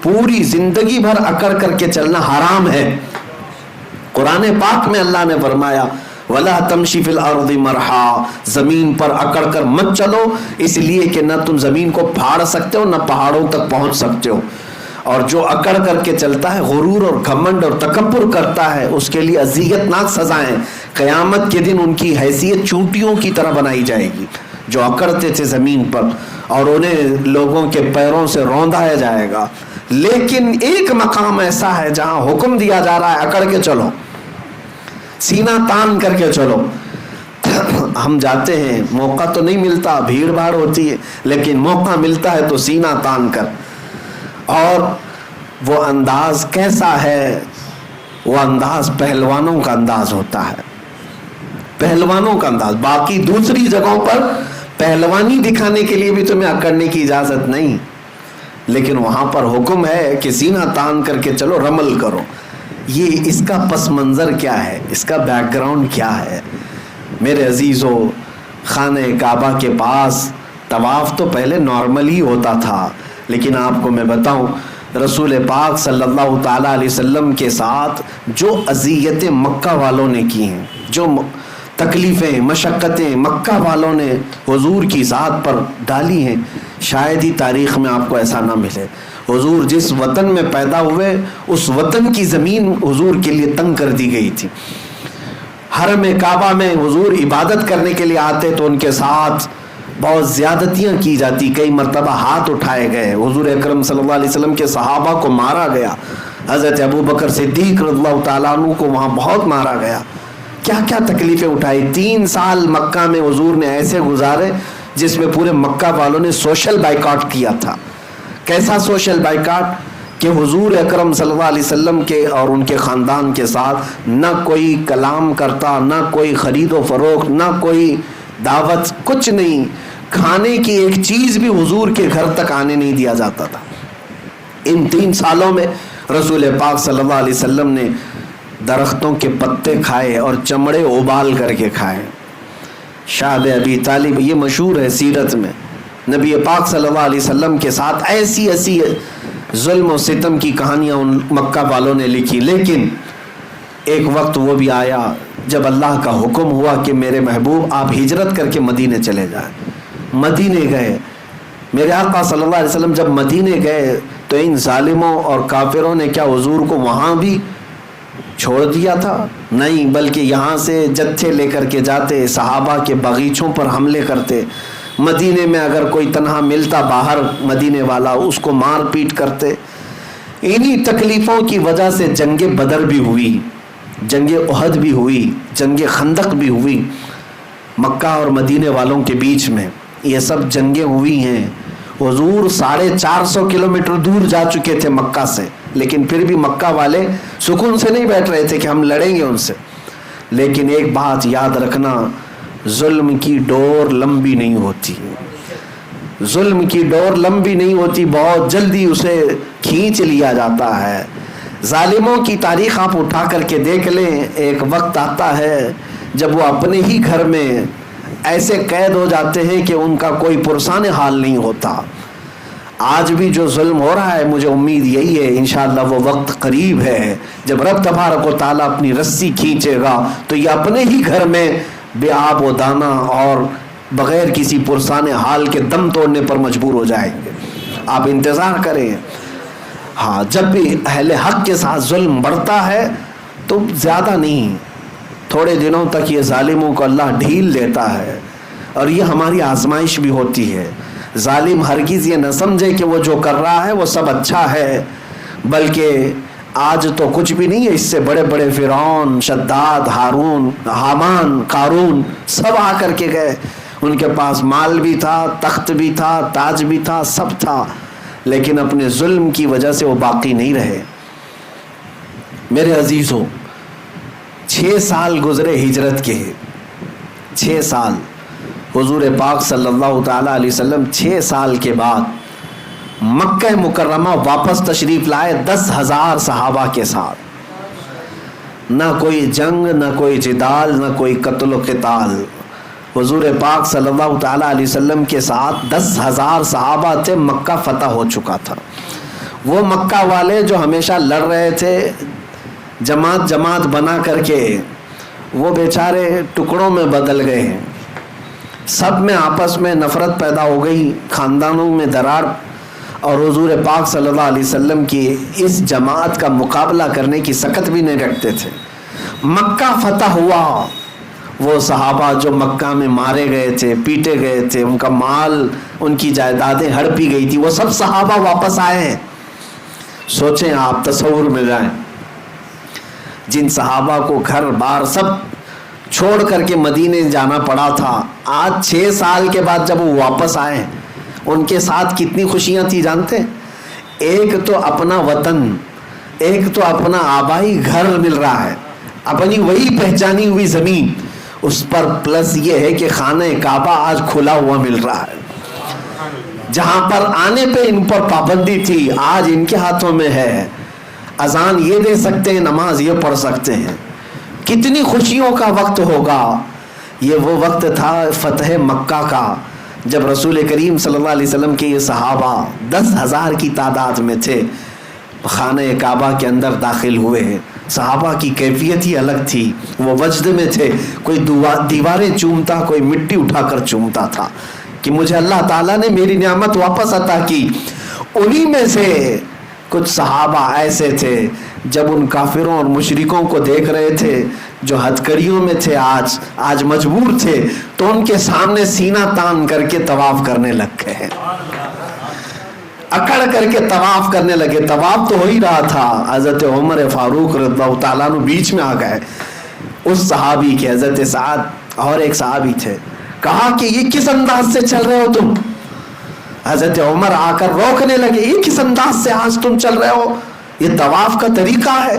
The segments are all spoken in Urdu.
پوری زندگی بھر اکڑ کر کے چلنا حرام ہے. قرآن پاک میں اللہ نے فرمایا وَلَا تَمْشِ فِي الْأَرْضِ مَرْحًا، زمین پر اکڑ کر مت چلو، اس لیے کہ نہ تم زمین کو پھاڑ سکتے ہو نہ پہاڑوں تک پہنچ سکتے ہو. اور جو اکڑ کر کے چلتا ہے، غرور اور گھمنڈ اور تکبر کرتا ہے، اس کے لیے اذیت ناک سزائیں. قیامت کے دن ان کی حیثیت چونٹیوں کی طرح بنائی جائے گی جو اکڑتے تھے زمین پر، اور انہیں لوگوں کے پیروں سے روندایا جائے گا. لیکن ایک مقام ایسا ہے جہاں حکم دیا جا رہا ہے اکڑ کے چلو، سینہ تان کر کے چلو. ہم جاتے ہیں، موقع تو نہیں ملتا، بھیڑ بھاڑ ہوتی ہے، لیکن موقع ملتا ہے تو سینہ تان کر. اور وہ انداز کیسا ہے؟ وہ انداز پہلوانوں کا انداز ہوتا ہے، پہلوانوں کا انداز. باقی دوسری جگہوں پر پہلوانی دکھانے کے لیے بھی تمہیں اکڑنے کی اجازت نہیں، لیکن وہاں پر حکم ہے کہ سینہ تان کر کے چلو، رمل کرو. یہ اس کا پس منظر کیا ہے، اس کا بیک گراؤنڈ کیا ہے؟ میرے عزیزو، خانہ کعبہ کے پاس طواف تو پہلے نارمل ہی ہوتا تھا، لیکن آپ کو میں بتاؤں رسول پاک صلی اللہ تعالیٰ علیہ وسلم کے ساتھ جو اذیتیں مکہ والوں نے کی ہیں، جو تکلیفیں مشقتیں مکہ والوں نے حضور کی ذات پر ڈالی ہیں، شاید ہی تاریخ میں آپ کو ایسا نہ ملے. حضور جس وطن میں پیدا ہوئے اس وطن کی زمین حضور کے لیے تنگ کر دی گئی تھی. حرم کعبہ میں حضور عبادت کرنے کے لیے آتے تو ان کے ساتھ بہت زیادتیاں کی جاتی، کئی مرتبہ ہاتھ اٹھائے گئے، حضور اکرم صلی اللہ علیہ وسلم کے صحابہ کو مارا گیا، حضرت ابو بکر صدیق رضی اللہ تعالیٰ عنہ کو وہاں بہت مارا گیا. کیا کیا تکلیفیں اٹھائی. 3 سال مکہ میں حضور نے ایسے گزارے جس میں پورے مکہ والوں نے سوشل بائیکاٹ کیا تھا. کیسا سوشل بائیکاٹ کہ حضور اکرم صلی اللہ علیہ وسلم کے اور ان کے خاندان کے ساتھ نہ کوئی کلام کرتا، نہ کوئی خرید و فروخت، نہ کوئی دعوت، کچھ نہیں. کھانے کی ایک چیز بھی حضور کے گھر تک آنے نہیں دیا جاتا تھا. ان 3 سالوں میں رسول پاک صلی اللہ علیہ وسلم نے درختوں کے پتے کھائے اور چمڑے ابال کر کے کھائے. شاہد ابی طالب، یہ مشہور ہے سیرت میں، نبی پاک صلی اللہ علیہ وسلم کے ساتھ ایسی ایسی ظلم و ستم کی کہانیاں ان مکہ والوں نے لکھی. لیکن ایک وقت وہ بھی آیا جب اللہ کا حکم ہوا کہ میرے محبوب آپ ہجرت کر کے مدینے چلے جائیں. مدینے گئے. میرے آقا صلی اللہ علیہ وسلم جب مدینے گئے تو ان ظالموں اور کافروں نے کیا حضور کو وہاں بھی چھوڑ دیا تھا؟ نہیں، بلکہ یہاں سے جتھے لے کر کے جاتے، صحابہ کے باغیچوں پر حملے کرتے. مدینے میں اگر کوئی تنہا ملتا باہر مدینے والا، اس کو مار پیٹ کرتے. انہی تکلیفوں کی وجہ سے جنگ بدر بھی ہوئی، جنگ احد بھی ہوئی، جنگ خندق بھی ہوئی. مکہ اور مدینے والوں کے بیچ میں یہ سب جنگیں ہوئی ہیں. حضور 450 کلومیٹر دور جا چکے تھے مکہ سے، لیکن پھر بھی مکہ والے سکون سے نہیں بیٹھ رہے تھے کہ ہم لڑیں گے ان سے. لیکن ایک بات یاد رکھنا، ظلم کی ڈور لمبی نہیں ہوتی، ظلم کی ڈور لمبی نہیں ہوتی، بہت جلدی اسے کھینچ لیا جاتا ہے. ظالموں کی تاریخ آپ اٹھا کر کے دیکھ لیں، ایک وقت آتا ہے جب وہ اپنے ہی گھر میں ایسے قید ہو جاتے ہیں کہ ان کا کوئی پرسان حال نہیں ہوتا. آج بھی جو ظلم ہو رہا ہے، مجھے امید یہی ہے انشاءاللہ وہ وقت قریب ہے جب رب تبارک و تعالیٰ اپنی رسی کھینچے گا تو یہ اپنے ہی گھر میں بے آب و دانہ اور بغیر کسی پرسان حال کے دم توڑنے پر مجبور ہو جائیں گے. آپ انتظار کریں. ہاں، جب بھی اہل حق کے ساتھ ظلم بڑھتا ہے تو زیادہ نہیں، تھوڑے دنوں تک یہ ظالموں کو اللہ ڈھیل دیتا ہے، اور یہ ہماری آزمائش بھی ہوتی ہے. ظالم ہرگز یہ نہ سمجھے کہ وہ جو کر رہا ہے وہ سب اچھا ہے، بلکہ آج تو کچھ بھی نہیں ہے، اس سے بڑے بڑے فرعون، شداد، ہارون، حامان، قارون سب آ کر کے گئے. ان کے پاس مال بھی تھا، تخت بھی تھا، تاج بھی تھا، سب تھا، لیکن اپنے ظلم کی وجہ سے وہ باقی نہیں رہے. میرے عزیزوں، 6 سال گزرے ہجرت کے، 6 سال. حضور پاک صلی اللہ تعالیٰ علیہ وسلم 6 سال کے بعد مکہ مکرمہ واپس تشریف لائے 10,000 صحابہ کے ساتھ. نہ کوئی جنگ، نہ کوئی جدال، نہ کوئی قتل و قتال. حضور پاک صلی اللہ تعالیٰ علیہ وسلم کے ساتھ 10,000 صحابہ تھے. مکہ فتح ہو چکا تھا. وہ مکہ والے جو ہمیشہ لڑ رہے تھے جماعت جماعت بنا کر کے، وہ بیچارے ٹکڑوں میں بدل گئے ہیں، سب میں آپس میں نفرت پیدا ہو گئی، خاندانوں میں دراڑ، اور حضور پاک صلی اللہ علیہ وسلم کی اس جماعت کا مقابلہ کرنے کی سکت بھی نہیں رکھتے تھے۔ مکہ فتح ہوا، وہ صحابہ جو مکہ میں مارے گئے تھے، پیٹے گئے تھے، ان کا مال، ان کی جائیدادیں ہڑپی گئی تھی، وہ سب صحابہ واپس آئے ہیں۔ سوچیں آپ، تصور میں جائیں، جن صحابہ کو گھر بار سب چھوڑ کر کے مدینے جانا پڑا تھا، آج 6 سال کے بعد جب وہ واپس آئے، ان کے ساتھ کتنی خوشیاں تھی جانتے؟ ایک تو اپنا وطن، ایک تو اپنا آبائی گھر مل رہا ہے، اپنی وہی پہچانی ہوئی زمین، اس پر پلس یہ ہے کہ خانہ کعبہ آج کھلا ہوا مل رہا ہے، جہاں پر آنے پہ ان پر پابندی تھی آج ان کے ہاتھوں میں ہے، اذان یہ دے سکتے ہیں، نماز یہ پڑھ سکتے ہیں۔ کتنی خوشیوں کا وقت ہوگا۔ یہ وہ وقت تھا فتح مکہ کا، جب رسول کریم صلی اللہ علیہ وسلم کے یہ صحابہ 10,000 کی تعداد میں تھے، خانہ کعبہ کے اندر داخل ہوئے۔ صحابہ کی کیفیت ہی الگ تھی، وہ وجد میں تھے، کوئی دیواریں چومتا، کوئی مٹی اٹھا کر چومتا تھا کہ مجھے اللہ تعالیٰ نے میری نعمت واپس عطا کی۔ انہی میں سے کچھ صحابہ ایسے تھے جب ان کافروں اور مشرکوں کو دیکھ رہے تھے جو ہتھکڑیوں میں تھے، آج مجبور تھے، تو ان کے سامنے سینہ تان کر کے طواف کرنے لگ گئے، اکڑ کر کے طواف کرنے لگے۔ طواف تو ہو ہی رہا تھا، حضرت عمر فاروق رضی اللہ تعالیٰ عنہ بیچ میں آ گئے، اس صحابی کے، حضرت سعد اور ایک صحابی تھے، کہا کہ یہ کس انداز سے چل رہے ہو تم؟ حضرت عمر آ کر روکنے لگے، یہ کس انداز سے آج تم چل رہے ہو؟ یہ طواف کا طریقہ ہے؟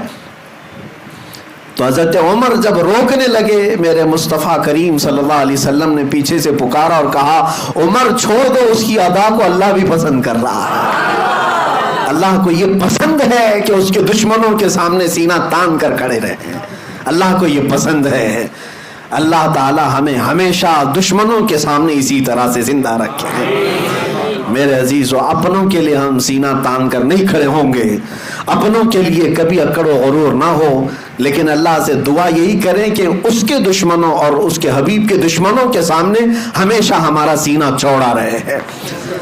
تو حضرت عمر جب روکنے لگے، میرے مصطفیٰ کریم صلی اللہ علیہ وسلم نے پیچھے سے پکارا اور کہا، عمر چھوڑ دو، اس کی ادا کو اللہ بھی پسند کر رہا ہے۔ اللہ کو یہ پسند ہے کہ اس کے دشمنوں کے سامنے سینہ تان کر کھڑے رہیں، اللہ کو یہ پسند ہے۔ اللہ تعالی ہمیں ہمیشہ دشمنوں کے سامنے اسی طرح سے زندہ رکھے۔ میرے عزیزو، اپنوں کے لیے ہم سینہ تان کر نہیں کھڑے ہوں گے، اپنوں کے لیے کبھی اکڑ و غرور نہ ہو، لیکن اللہ سے دعا یہی کریں کہ اس کے دشمنوں اور اس کے حبیب کے دشمنوں کے سامنے ہمیشہ ہمارا سینہ چوڑا رہے،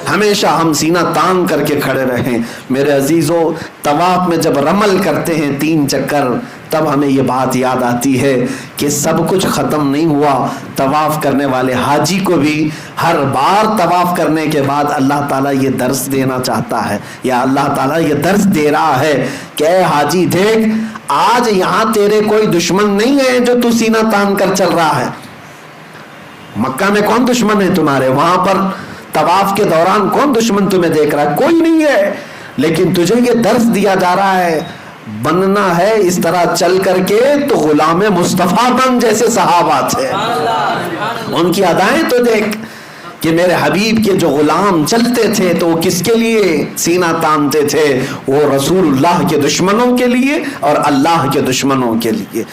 ہمیشہ ہم سینہ تان کر کے کھڑے رہیں۔ میرے عزیزو، طواف میں جب رمل کرتے ہیں 3 چکر، تب ہمیں یہ بات یاد آتی ہے کہ سب کچھ ختم نہیں ہوا۔ طواف کرنے والے حاجی کو بھی ہر بار طواف کرنے کے بعد اللہ تعالیٰ یہ درس دینا چاہتا ہے، یا اللہ تعالیٰ یہ درس دے رہا ہے کہ اے حاجی دیکھ، آج یہاں تیرے کوئی دشمن نہیں ہے جو تو سینہ تان کر چل رہا ہے۔ مکہ میں کون دشمن ہے تمہارے؟ وہاں پر طواف کے دوران کون دشمن تمہیں دیکھ رہا ہے؟ کوئی نہیں ہے، لیکن تجھے یہ درس دیا جا رہا ہے، بننا ہے اس طرح چل کر کے تو غلام مصطفیٰ بن، جیسے صحابہ تھے۔ ان کی ادائیں تو دیکھ کہ میرے حبیب کے جو غلام چلتے تھے تو وہ کس کے لیے سینہ تانتے تھے؟ وہ رسول اللہ کے دشمنوں کے لیے اور اللہ کے دشمنوں کے لیے۔